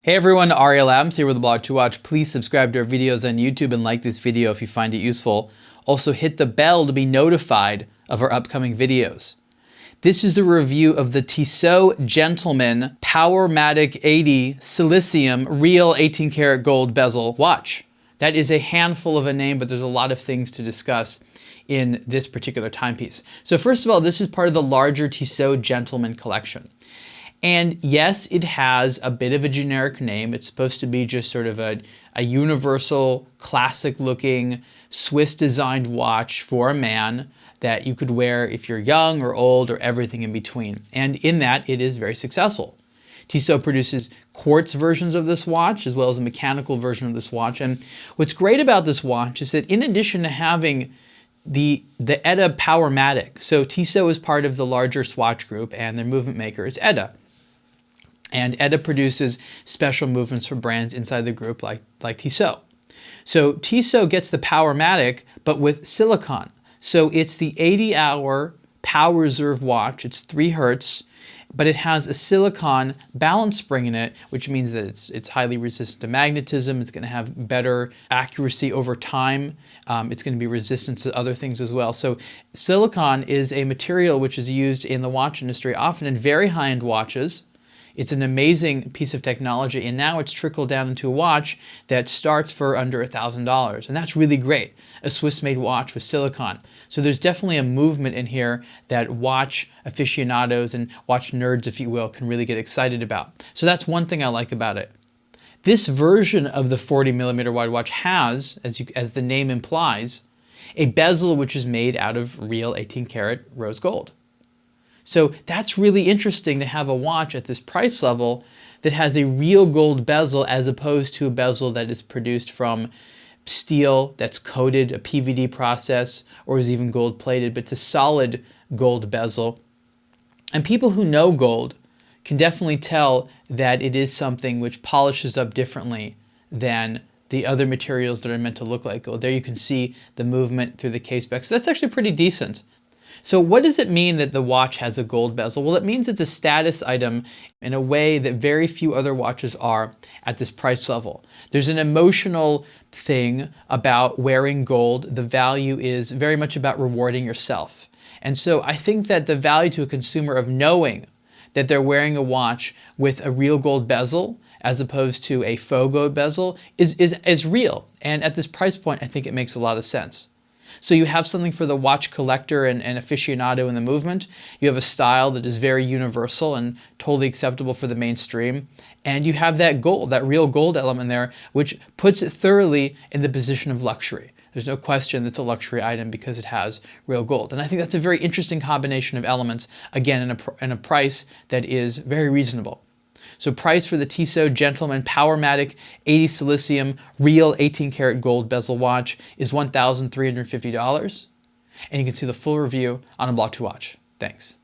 Hey everyone, Ariel Adams here with aBlogtoWatch. Please subscribe to our videos on YouTube and like this video if you find it useful. Also hit the bell to be notified of our upcoming videos. This is a review of the Tissot Gentleman Powermatic Silicium Real 18 karat Gold Bezel watch. That is a handful of a name, but there's a lot of things to discuss in this particular timepiece. So first of all, this is part of the larger Tissot Gentleman collection. And yes, it has a bit of a generic name. It's supposed to be just sort of a universal, classic-looking, Swiss-designed watch for a man that you could wear if you're young or old or everything in between. And in that, it is very successful. Tissot produces quartz versions of this watch as well as a mechanical version of this watch. And what's great about this watch is that in addition to having the ETA Powermatic, so Tissot is part of the larger Swatch group and their movement maker is ETA. And ETA produces special movements for brands inside the group like Tissot. So Tissot gets the Powermatic, but with silicon. So it's the 80-hour power reserve watch. It's 3 hertz, but it has a silicon balance spring in it, which means that it's highly resistant to magnetism. It's going to have better accuracy over time. It's going to be resistant to other things as well. So silicon is a material which is used in the watch industry, often in very high-end watches. It's an amazing piece of technology, and now it's trickled down into a watch that starts for under $1,000, and that's really great. A Swiss-made watch with silicon. So there's definitely a movement in here that watch aficionados and watch nerds, if you will, can really get excited about. So that's one thing I like about it. This version of the 40mm wide watch has, as the name implies, a bezel which is made out of real 18 karat rose gold. So that's really interesting to have a watch at this price level that has a real gold bezel as opposed to a bezel that is produced from steel that's coated, a PVD process, or is even gold plated, but it's a solid gold bezel. And people who know gold can definitely tell that it is something which polishes up differently than the other materials that are meant to look like gold. There you can see the movement through the case back. So that's actually pretty decent. So what does it mean that the watch has a gold bezel? Well, it means it's a status item in a way that very few other watches are at this price level. There's an emotional thing about wearing gold. The value is very much about rewarding yourself. And so I think that the value to a consumer of knowing that they're wearing a watch with a real gold bezel as opposed to a faux gold bezel is real. And at this price point, I think it makes a lot of sense. So you have something for the watch collector and aficionado in the movement. You have a style that is very universal and totally acceptable for the mainstream. And you have that gold, that real gold element there, which puts it thoroughly in the position of luxury. There's no question it's a luxury item because it has real gold. And I think that's a very interesting combination of elements, again, in a price that is very reasonable. So price for the Tissot Gentleman Powermatic Silicium Real 18 karat Gold Bezel watch is $1,350. And you can see the full review on aBlogtoWatch. Thanks.